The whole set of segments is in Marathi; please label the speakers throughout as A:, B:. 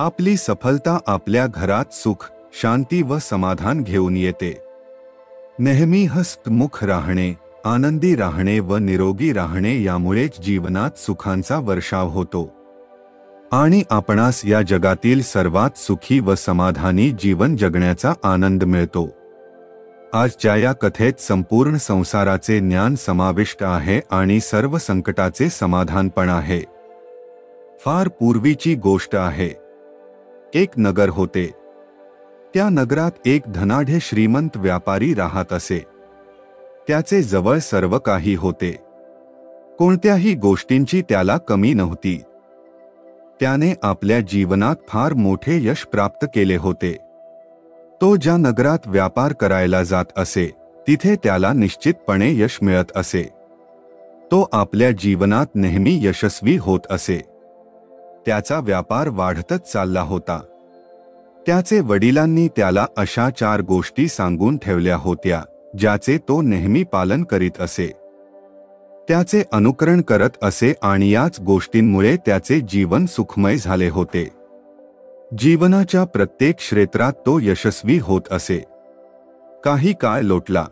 A: आपली सफलता आपल्या घरात सुख, शांती व समाधान घेऊन येते. नेहमी हसतमुख राहणे, आनंदी राहणे व निरोगी राहणे यामुळेच जीवनात सुखांचा वर्षाव होतो आणि आपणास या जगातील सर्वात सुखी व समाधानी जीवन जगण्याचा आनंद मिळतो. आजच्या या कथेत संपूर्ण संसाराचे ज्ञान समाविष्ट आहे आणि सर्व संकटाचे समाधान पण आहे. फार पूर्वीची गोष्ट आहे. एक नगर होते. त्या नगरात एक धनाढ्य श्रीमंत व्यापारी राहत असे. त्याचे जवळ सर्व काही होते. कोणत्याही गोष्टींची त्याला कमी नव्हती. त्याने आपल्या जीवनात फार मोठे यश प्राप्त केले होते. तो ज्या नगरात व्यापार करायला जात असे तिथे त्याला निश्चितपणे यश मिळत असे. तो आपल्या जीवनात नेहमी यशस्वी होत असे. त्याचा व्यापार वाढतच चालला होता. त्याचे वडिलांनी त्याला अशा 4 गोष्टी सांगून ठेवल्या होत्या ज्याचे तो नेहमी पालन करीत असे. त्याचे अनुकरण करत असे आणि याच गोष्टींमुळे त्याचे जीवन सुखमय झाले होते. जीवनाच्या प्रत्येक क्षेत्रात तो यशस्वी होत असे. काही काळ लोटला.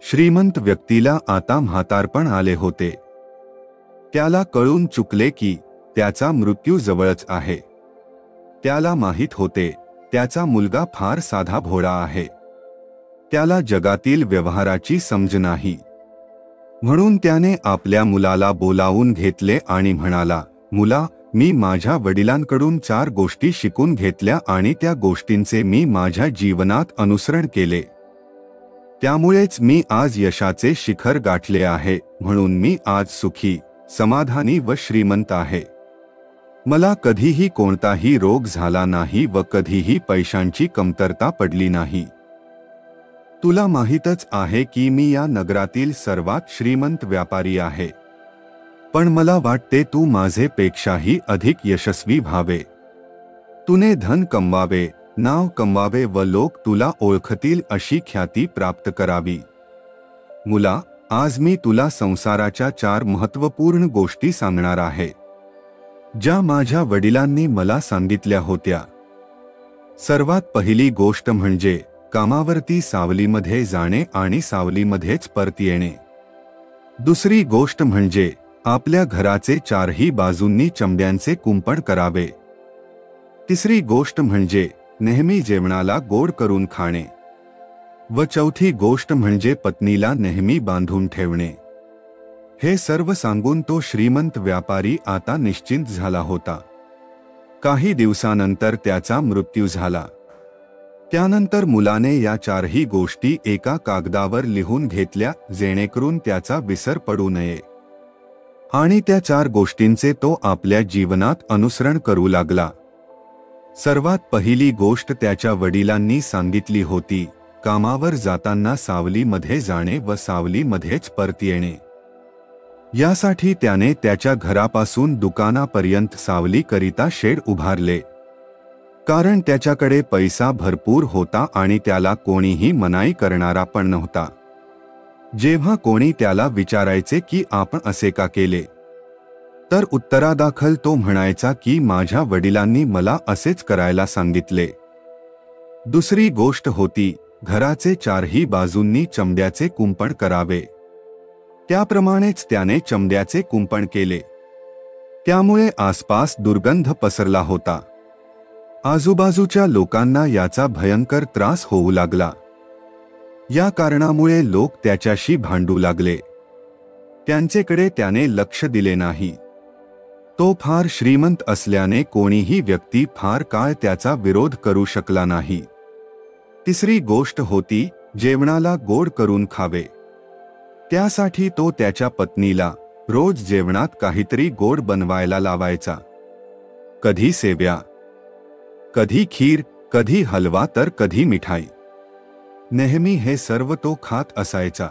A: श्रीमंत व्यक्तीला आता म्हातारपण आले होते. त्याला कळून चुकले की त्याचा मृत्यू जवळच आहे. त्याला माहित होते त्याचा मुलगा फार साधा भोळा आहे. त्याला जगातील व्यवहाराची समज नाही. म्हणून त्याने आपल्या मुलाला बोलावून घेतले आणि म्हणाला, मुला, मी माझ्या वडिलांकडून 4 गोष्टी शिकून घेतल्या आणि त्या गोष्टींचे मी माझ्या जीवनात अनुसरण केले. त्यामुळेच मी आज यशाचे शिखर गाठले आहे. म्हणून मी आज सुखी, समाधानी व श्रीमंत आहे. मला कधीही कोणताही रोग झाला नाही व कधीही पैशांची कमतरता पडली नाही. तुला माहीतच आहे की मी या नगरातील सर्वात श्रीमंत व्यापारी आहे. पण मला वाटते तू माझेपेक्षाही अधिक यशस्वी व्हावे. तूने धन कमवावे, नाव कमवावे व लोक तुला ओळखतील अशी ख्याती प्राप्त करावी. मुला, आज मी तुला संसाराच्या 4 महत्त्वपूर्ण गोष्टी सांगणार आहे ज्या माझ्या वडिलांनी मला सांगितल्या होत्या. सर्वात पहिली गोष्ट म्हणजे कामावरती सावलीमध्ये जाणे आणि सावलीमध्येच परत येणे. दुसरी गोष्ट म्हणजे आपल्या घराचे 4ही बाजूंनी चमड्यांचे कुंपण करावे. तिसरी गोष्ट म्हणजे नेहमी जेवणाला गोड करून खाणे. व चौथी गोष्ट म्हणजे पत्नीला नेहमी बांधून ठेवणे. हे सर्व सांगून तो श्रीमंत व्यापारी आता निश्चिंत झाला होता. काही दिवसानंतर त्याचा मृत्यू झाला. त्यानंतर मुलाने या 4ही गोष्टी एका कागदावर लिहून घेतल्या जेणेकरून त्याचा विसर पडू नये. आणि त्या 4 गोष्टींचे तो आपल्या जीवनात अनुसरण करू लागला. सर्वात पहिली गोष्ट त्याच्या वडिलांनी सांगितली होती, कामावर जाताना सावलीमध्ये जाणे व सावलीमध्येच परत येणे. यासाठी त्याने त्याच्या घरापासून दुकानापर्यंत सावलीकरिता शेड उभारले. कारण त्याच्याकडे पैसा भरपूर होता आणि त्याला कोणीही मनाई करणारा पण नव्हता. जेव्हा कोणी त्याला विचारायचे की आपण असे का केले, तर उत्तरादाखल तो म्हणायचा की माझ्या वडिलांनी मला असेच करायला सांगितले. दुसरी गोष्ट होती घराचे 4ही बाजूंनी चमड्याचे कुंपण करावे. त्याप्रमाणेच त्याने चमड्याचे कुंपण केले. त्यामुळे आसपास दुर्गंध पसरला होता. आजूबाजूच्या लोकांना याचा भयंकर त्रास होऊ लागला. या कारणामुळे लोक त्याच्याशी भांडू लागले. त्यांचेकडे त्याने लक्ष दिले नाही. तो फार श्रीमंत असल्याने कोणीही व्यक्ती फार काळ त्याचा विरोध करू शकला नाही. तिसरी गोष्ट होती जेवणाला गोड करून खावे. त्यासाठी तो त्याच्या पत्नीला रोज जेवणात काहीतरी गोड बनवायला लावायचा. कधी सेव्या, कधी खीर, कधी हलवा तर कधी मिठाई. नेहमी हे सर्व तो खात असायचा.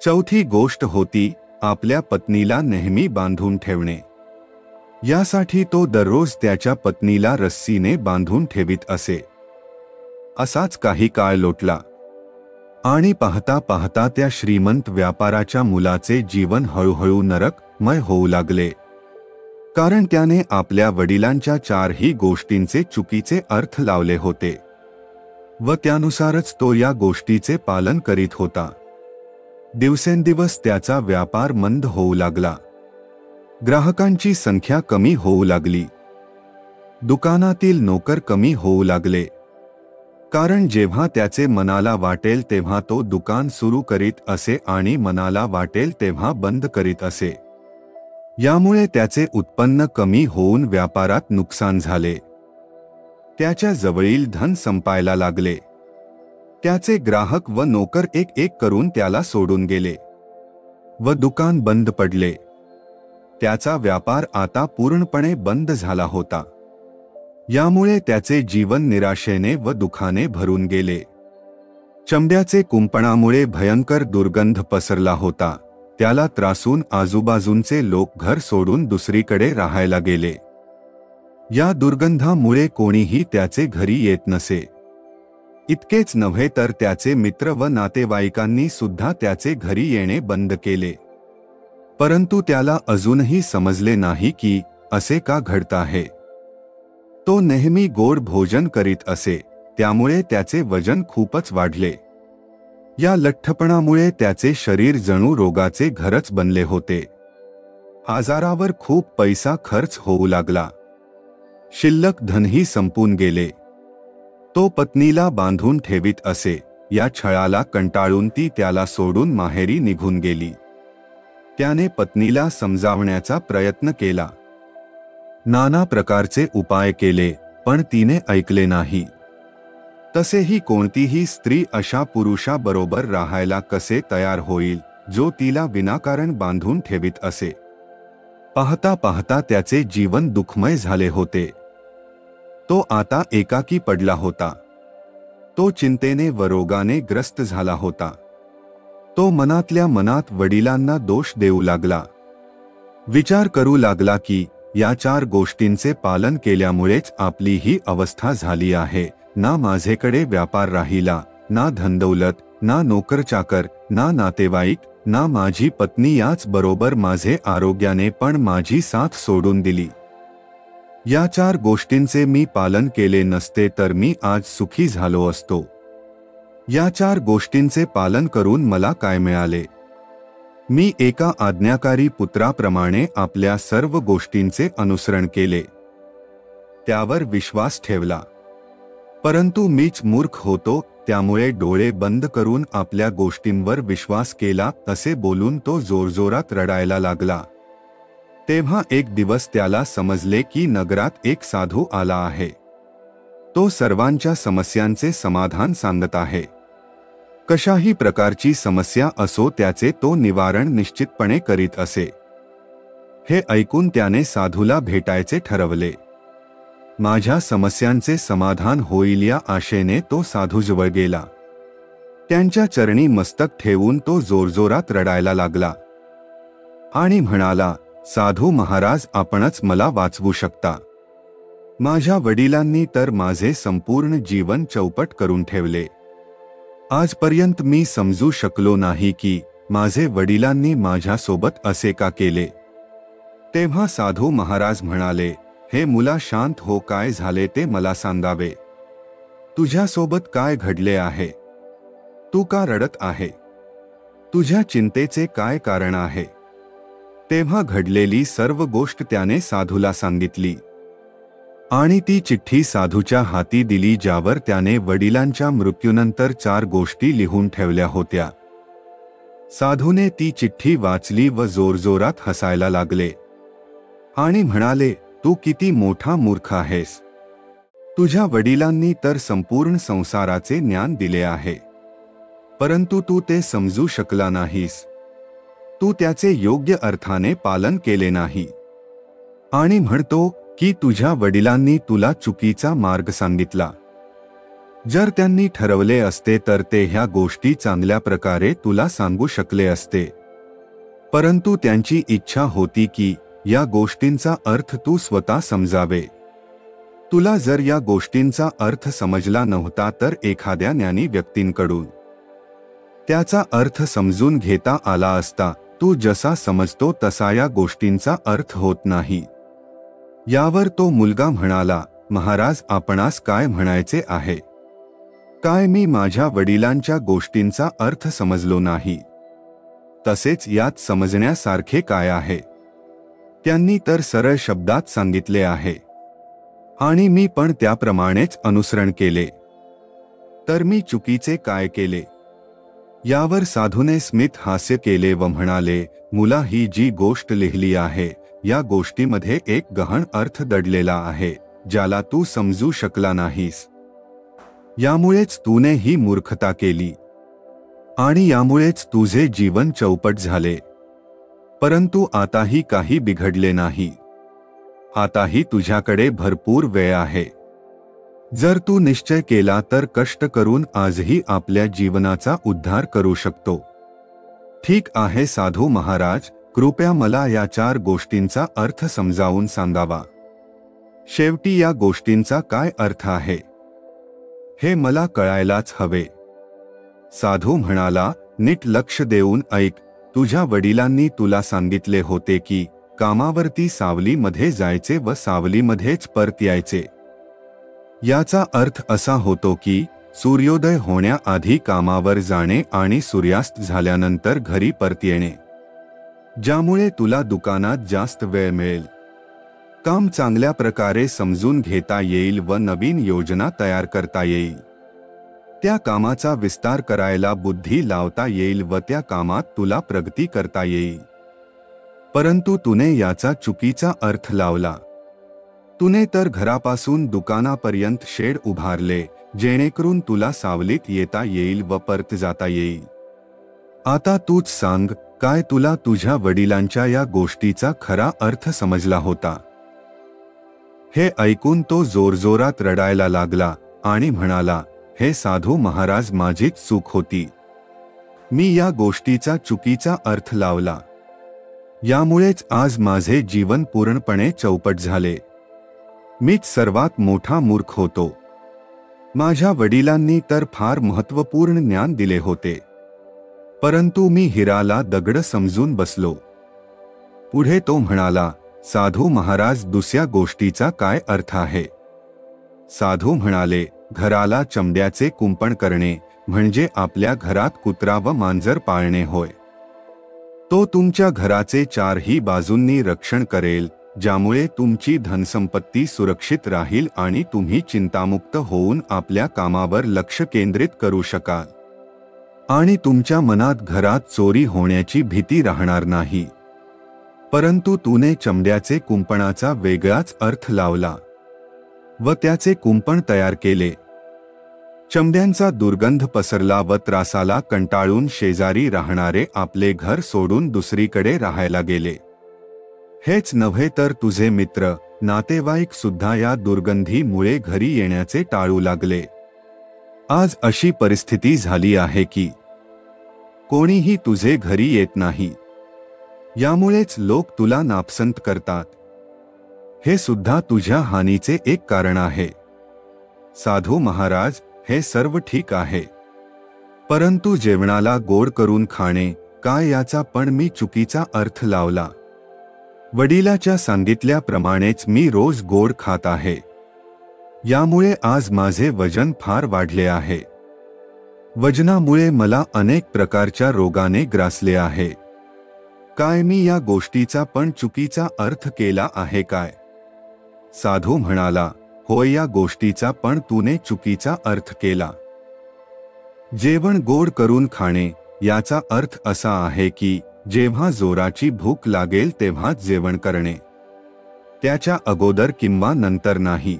A: चौथी गोष्ट होती आपल्या पत्नीला नेहमी बांधून ठेवणे. यासाठी तो दररोज त्याच्या पत्नीला रस्सीने बांधून ठेवीत असे. असाच काही काळ लोटला आणि पाहता पाहता त्या श्रीमंत व्यापाराच्या मुलाचे जीवन हळूहळू नरकमय होऊ लागले. कारण त्याने आपल्या वडिलांच्या चारही गोष्टींचे चुकीचे अर्थ लावले होते व त्यानुसारच तो या गोष्टीचे पालन करीत होता. दिवसेंदिवस त्याचा व्यापार मंद होऊ लागला. ग्राहकांची संख्या कमी होऊ लागली. दुकानातील नोकर कमी होऊ लागले. कारण जेव्हा त्याचे मनाला वाटेल तेव्हा तो दुकान सुरू करीत असे आणि मनाला वाटेल तेव्हा बंद करीत असे. यामुळे त्याचे उत्पन्न कमी होऊन व्यापारात नुकसान झाले. त्याच्या जवळील धन संपायला लागले. त्याचे ग्राहक व नोकर एक एक करून त्याला सोडून गेले व दुकान बंद पडले. त्याचा व्यापार आता पूर्णपणे बंद झाला होता. यामुळे त्याचे जीवन निराशेने व दुखाने भरून गेले. चमड्याचे कुंपणामुळे भयंकर दुर्गंध पसरला होता. त्याला त्रासून आजूबाजूंचे लोक घर सोडून दुसरीकडे राहायला गेले. या दुर्गंधामुळे कोणीही त्याचे घरी येत नसे. इतकेच नव्हे तर त्याचे मित्र व नातेवाईकांनी सुद्धा त्याचे घरी येणे बंद केले. परंतु त्याला अजूनही समजले नाही की असे का घडत आहे. तो नेहमी गोड भोजन करीत असे, त्यामुळे त्याचे वजन खूपच वाढले. या लठ्ठपणामुळे त्याचे शरीर जणू रोगाचे घरच बनले होते. आजारावर खूप पैसा खर्च होऊ लागला. शिल्लक धनही संपून गेले. तो पत्नीला बांधून ठेवीत असे. या छळाला कंटाळून ती त्याला सोडून माहेरी निघून गेली. त्याने पत्नीला समजावण्याचा प्रयत्न केला. नाना प्रकारचे उपाय केले, पण तिने ऐकले नाही. तसेही कोणतीही स्त्री अशा पुरुषाबरोबर राहायला कसे तयार होईल, जो तिला विनाकारण बांधून ठेवीत असे. पाहता पाहता त्याचे जीवन दुःखमय झाले होते. तो आता एकाकी पडला होता. तो चिंतेने व रोगाने ग्रस्त झाला होता. तो मनातल्या मनात वडिलांना दोष देऊ लागला. विचार करू लागला की या चार गोष्टींचे पालन केल्यामुळेच आपली ही अवस्था झाली आहे. ना माझेकडे व्यापार राहिला, ना धनदौलत, ना नोकरचाकर, ना नातेवाईक, ना माझी पत्नी. याच बरोबर माझे आरोग्याने पण माझी साथ सोडून दिली. या चार गोष्टींचे मी पालन केले नसते तर मी आज सुखी झालो असतो. या चार गोष्टींचे पालन करून मला काय मिळाले? मी एका आज्ञाकारी पुत्राप्रमाणे आपल्या सर्व गोष्टींचे अनुसरण केले. त्यावर विश्वास ठेवला. परंतु मीच मूर्ख होतो, त्यामुळे डोळे बंद करून आपल्या गोष्टींवर विश्वास केला असे बोलून तो जोरजोरात रडायला लागला. तेव्हा एक दिवस त्याला समजले की नगरात एक साधू आला आहे. तो सर्वांच्या समस्यांचे समाधान सांगत आहे. कशाही प्रकारची समस्या असो त्याचे तो निवारण निश्चितपणे करीत असे. हे ऐकून त्याने साधूला भेटायचे ठरवले. माझ्या समस्यांचे समाधान होईल या आशेने तो साधूजवळ गेला. त्यांच्या चरणी मस्तक ठेवून तो जोरजोरात रडायला लागला आणि म्हणाला, साधू महाराज, आपणच मला वाचवू शकता. माझ्या वडिलांनी तर माझे संपूर्ण जीवन चौपट करून ठेवले. आजपर्यंत मी समजू शकलो नाही की माझे वडिलांनी माझ्यासोबत असे का केले. तेव्हा साधू महाराज म्हणाले, हे मुला शांत हो, काय झाले ते मला सांगावे. तुझ्यासोबत काय घडले आहे? तू का रडत आहे? तुझ्या चिंतेचे काय कारण आहे? तेव्हा घडलेली सर्व गोष्ट त्याने साधूला सांगितली आणि ती चिठ्ठी साधूच्या हाती दिली, ज्यावर त्याने वडिलांच्या मृत्यूनंतर चार गोष्टी लिहून ठेवल्या होत्या. साधूने ती चिठ्ठी वाचली व जोरजोरात हसायला लागले आणि म्हणाले, तू किती मोठा मूर्ख आहेस. तुझ्या वडिलांनी तर संपूर्ण संसाराचे ज्ञान दिले आहे, परंतु तू ते समजू शकला नाहीस. तू त्याचे योग्य अर्थाने पालन केले नाही आणि म्हणतो की तुझ्या वडिलांनी तुला चुकीचा मार्ग सांगितला. जर त्यांनी ठरवले असते तर ते ह्या गोष्टी चांगल्या प्रकारे तुला सांगू शकले असते, परंतु त्यांची इच्छा होती की या गोष्टींचा अर्थ तू स्वतः समजावे. तुला जर या गोष्टींचा अर्थ समजला नव्हता तर एखाद्या ज्ञानी व्यक्तींकडून त्याचा अर्थ समजून घेता आला असता. तू जसा समजतो तसा या गोष्टींचा अर्थ होत नाही. यावर तो मुलगा म्हणाला, महाराज, आपणास काय म्हणायचे आहे? काय मी माझ्या वडिलांच्या गोष्टींचा अर्थ समजलो नाही? तसेच यात समजण्यासारखे काय आहे? त्यांनी तर सरळ शब्दात सांगितले आहे आणि मी पण त्याप्रमाणेच अनुसरण केले. तर मी चुकीचे काय केले? यावर साधूने स्मित हास्य केले व म्हणाले, मुला, ही जी गोष्ट लिहिली आहे या गोष्टीमध्ये एक गहन अर्थ दडलेला आहे, ज्याला तू समजू शकला नाहीस. यामुळेच तूने ही मूर्खता केली आणि यामुळेच तुझे जीवन चौपट झाले. परंतु आताही काही बिघडले नाही. आताही तुझ्याकडे भरपूर वेळ आहे. जर तू निश्चय केला तर कष्ट करून आजही आपल्या जीवनाचा उद्धार करू शकतो. ठीक आहे साधू महाराज, कृपया मला या 4 गोष्टींचा अर्थ समजावून सांगावा. शेवटी या गोष्टींचा काय अर्थ आहे हे मला कळायलाच हवे. साधू म्हणाला, नीट लक्ष देऊन ऐक. तुझ्या वडिलांनी तुला सांगितले होते की कामावरती सावलीमध्ये जायचे व सावलीमध्येच परत यायचे. याचा अर्थ असा होतो की सूर्योदय होण्याआधी कामावर जाणे आणि सूर्यास्त झाल्यानंतर घरी परत येणे, ज्यामुळे तुला दुकानात जास्त वेळ मिळेल, काम चांगल्या प्रकारे समजून घेता येईल व नवीन योजना तयार करता येईल. त्या कामाचा विस्तार करायला बुद्धी लावता येईल व त्या कामात तुला प्रगती करता येईल. परंतु तुने याचा चुकीचा अर्थ लावला. तुने तर घरापासून दुकानापर्यंत शेड उभारले, जेणेकरून तुला सावलीत येता येईल व परत जाता येईल. आता तूच सांग, काय तुला तुझ्या वडिलांच्या या गोष्टीचा खरा अर्थ समजला होता? हे ऐकून तो जोरजोरात रडायला लागला आणि म्हणाला, हे साधू महाराज, माझीच चूक होती. मी या गोष्टीचा चुकीचा अर्थ लावला. यामुळेच आज माझे जीवन पूर्णपणे चौपट झाले. मीच सर्वात मोठा मूर्ख होतो. माझ्या वडिलांनी तर फार महत्त्वपूर्ण ज्ञान दिले होते, परंतु मी हिराला दगड समजून बसलो. पुढे तो म्हणाला, साधू महाराज, दुसऱ्या गोष्टीचा काय अर्थ आहे? साधू म्हणाले, घराला चमड्याचे कुंपण करणे म्हणजे आपल्या घरात कुत्रा व मांजर पाळणे होय. तो तुमच्या घराचे 4ही बाजूंनी रक्षण करेल, ज्यामुळे तुमची धनसंपत्ती सुरक्षित राहील आणि तुम्ही चिंतामुक्त होऊन आपल्या कामावर लक्ष केंद्रित करू शकाल आणि तुमच्या मनात घरात चोरी होण्याची भीती राहणार नाही. परंतु तूने चमड्याचे कुंपणाचा वेगळाच अर्थ लावला व त्याचे कुंपण तयार केले. चमड्यांचा दुर्गंध पसरला व त्रासाला कंटाळून शेजारी राहणारे आपले घर सोडून दुसरीकडे राहायला गेले. हेच नव्हे तर तुझे मित्र, नातेवाईक सुद्धा या दुर्गंधीमुळे घरी येण्याचे टाळू लागले. आज अशी परिस्थिती झाली आहे की कोणीही तुझे घरी येत नाही. यामुळेच लोक तुला नापसंत करतात. हे सुद्धा तुझ्या हानीचे एक कारण आहे. साधू महाराज, हे सर्व ठीक आहे, परंतु जेवणाला गोड करून खाणे काय याचा पण मी चुकीचा अर्थ लावला. वडिलाच्या सांगितल्याप्रमाणेच मी रोज गोड खात आहे. यामुळे आज माझे वजन फार वाढले आहे. वजनामुळे मला अनेक प्रकारच्या रोगाने ग्रासले आहे. काय मी या गोष्टीचा पण चुकीचा अर्थ केला आहे काय? साधू म्हणाला, होय, या गोष्टीचा पण तूने चुकीचा अर्थ केला. जेवण गोड करून खाणे याचा अर्थ असा आहे की जेव्हा जोराची भूक लागेल तेव्हाच जेवण करणे, त्याच्या अगोदर किंवा नंतर नाही.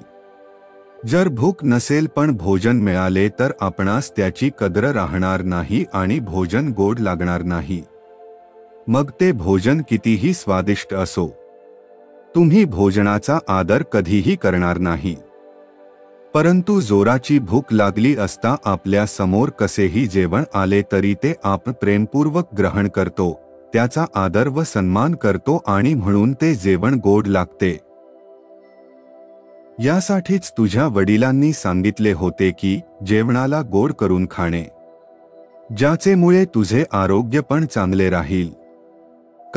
A: जर भूक नसेल पण भोजन मिळाले तर आपणास त्याची कदर राहणार नाही आणि भोजन गोड लागणार नाही. मग ते भोजन कितीही स्वादिष्ट असो, तुम्ही भोजनाचा आदर कधीही करणार नाही. परंतु जोराची भूक लागली असता आपल्या समोर कसेही जेवण आले तरी ते आपण प्रेमपूर्वक ग्रहण करतो, त्याचा आदर व सन्मान करतो आणि म्हणून ते जेवण गोड लागते. यासाठीच तुझ्या वडिलांनी सांगितले होते की जेवणाला गोड करून खाणे, ज्याचेमुळे तुझे आरोग्य पण चांगले राहील.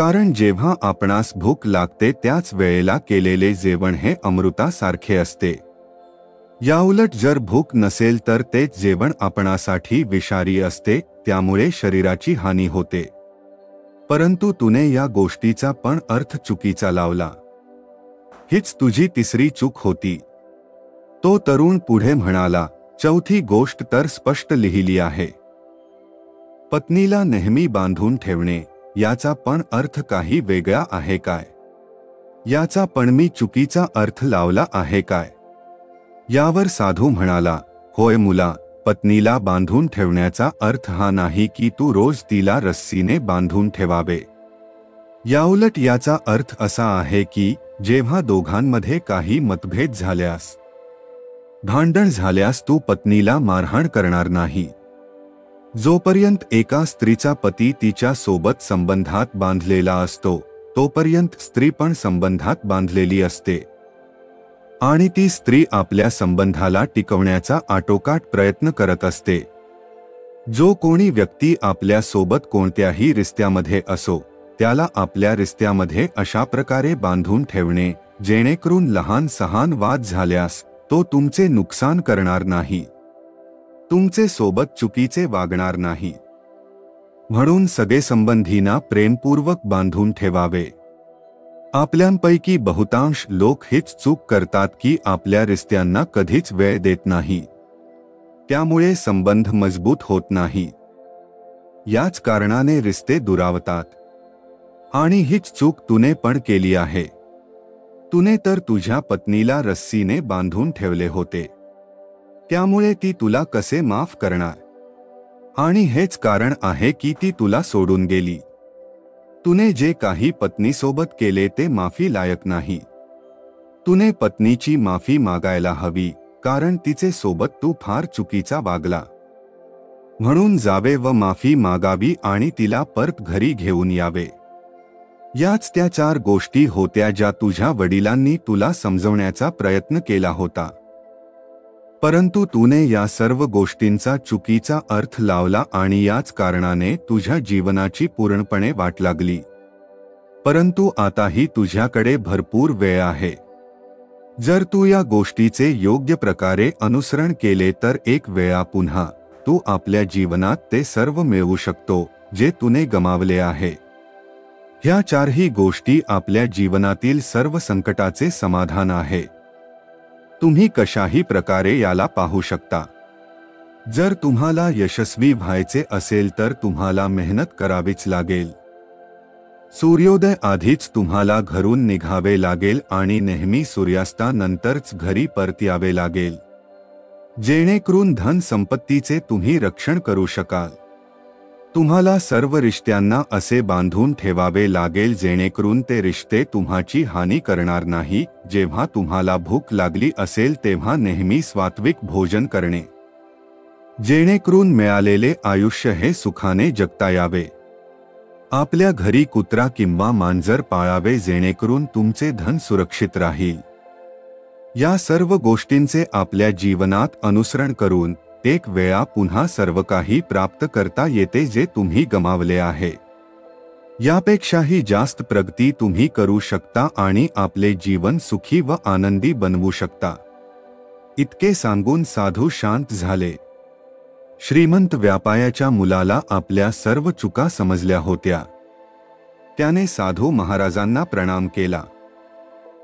A: कारण जेव्हा आपणास भूक लागते त्याच वेळेला केलेले जेवण हे अमृतासारखे असते. याउलट जर भूक नसेल तर तेच जेवण आपणासाठी विषारी असते, त्यामुळे शरीराची हानी होते. परंतु तुने या गोष्टीचा पण अर्थ चुकीचा लावला. हीच तुझी तिसरी चूक होती. तो तरुण पुढे म्हणाला, चौथी गोष्ट तर स्पष्ट लिहिली आहे. पत्नीला नेहमी बांधून ठेवणे, याचा पण अर्थ काही वेगळा आहे काय? याचा पण मी चुकीचा अर्थ लावला आहे काय? यावर साधू म्हणाला, होय मुला, पत्नीला बांधून ठेवण्याचा अर्थ हा नाही की तू रोज तिला रस्सीने बांधून ठेवावे. याउलट याचा अर्थ असा आहे की जेव्हा दोघांमध्ये काही मतभेद झाल्यास, भांडण झाल्यास तू पत्नीला मारहाण करणार नाही. जोपर्यंत एका स्त्रीचा पती तिच्या सोबत संबंधात बांधलेला असतो, तोपर्यंत स्त्री पण संबंधात बांधलेली असते आणि ती स्त्री आपल्या संबंधाला टिकवण्याचा आटोकाट प्रयत्न करत असते. जो कोणी व्यक्ती आपल्या सोबत कोणत्याही रिश्त्यामध्ये असो, त्याला आपल्या रिश्त्यामध्ये अशा प्रकारे बांधून ठेवणे जेणेकरून लहान सहान वाद झाल्यास तो तुमचे नुकसान करणार नाही, तुमचे सोबत चुकीचे वागणार नाही. म्हणून सगळे संबंधींना प्रेमपूर्वक बांधून ठेवावे. आपल्यांपैकी बहुतांश लोक हीच चूक करतात की आपल्या रिश्त्यांना कधीच वेळ देत नाही. त्यामुळे संबंध मजबूत होत नाही. याच कारणाने रिश्ते दुरावतात. आणि हीच चूक तुने पण केली आहे. तुने तर तुझ्या पत्नीला रस्सीने बांधून ठेवले होते. त्यामुळे ती तुला कसे माफ करणार? आणि हेच कारण आहे की ती तुला सोडून गेली. तुने जे काही पत्नीसोबत केले ते माफी लायक नाही. तुने पत्नीची माफी मागायला हवी, कारण तिचे सोबत तू फार चुकीचा वागला. म्हणून जावे व माफी मागावी आणि तिला परत घरी घेऊन यावे. याच त्या 4 गोष्टी होत्या ज्या तुझ्या वडिलांनी तुला समजवण्याचा प्रयत्न केला होता. परंतु तूने या सर्व गोष्टींचा चुकीचा अर्थ लावला आणि याच कारणाने तुझ्या जीवनाची पूर्णपणे वाट लागली. परंतु आताही तुझ्याकडे भरपूर वेळ आहे. जर तू या गोष्टीचे योग्य प्रकारे अनुसरण केले तर एक वेळा पुन्हा तू आपल्या जीवनात ते सर्व मिळवू शकतो जे तूने गमावले आहे. ह्या 4ही गोष्टी आपल्या जीवनातील सर्व संकटाचे समाधान आहे. तुम्ही कशाही प्रकारे याला पाहू शकता. जर तुम्हाला यशस्वी व्हायचे असेल तर तुम्हाला मेहनत करावीच लागेल. सूर्योदय आधीच तुम्हाला घरून निघावे लागेल आणि नेहमी सूर्यास्तानंतरच घरी परत यावे लागेल, जेणेकरून धन संपत्तीचे तुम्ही रक्षण करू शकाल. तुम्हाला सर्व रिश्त्यांना असे बांधून ठेवावे लागेल जेणेकरून ते रिश्ते तुम्हाची हानी करणार नाही. जेव्हा तुम्हाला भूक लागली असेल तेव्हा नेहमी सात्विक भोजन करणे, जेणेकरून मिळालेले आयुष्य हे सुखाने जगता यावे. आपल्या घरी कुत्रा किंवा मांजर पाळावे जेणेकरून तुमचे धन सुरक्षित राहील. या सर्व गोष्टींचे आपल्या जीवनात अनुसरण करून एक वेळा पुन्हा सर्व काही प्राप्त करता येते जे तुम्ही गमावले आहे. यापेक्षाही जास्त प्रगती तुम्ही करू शकता आणि आपले जीवन सुखी व आनंदी बनवू शकता. इतके सांगून साधू शांत झाले. श्रीमंत व्यापाऱ्याच्या मुलाला आपल्या सर्व चुका समजल्या होत्या. त्याने साधू महाराजांना प्रणाम केला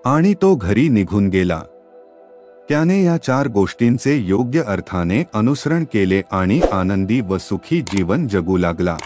A: आणि तो घरी निघून गेला. त्याने या 4 गोष्टींचे योग्य अर्थाने अनुसरण केले आणि आनंदी व सुखी जीवन जगू लागला.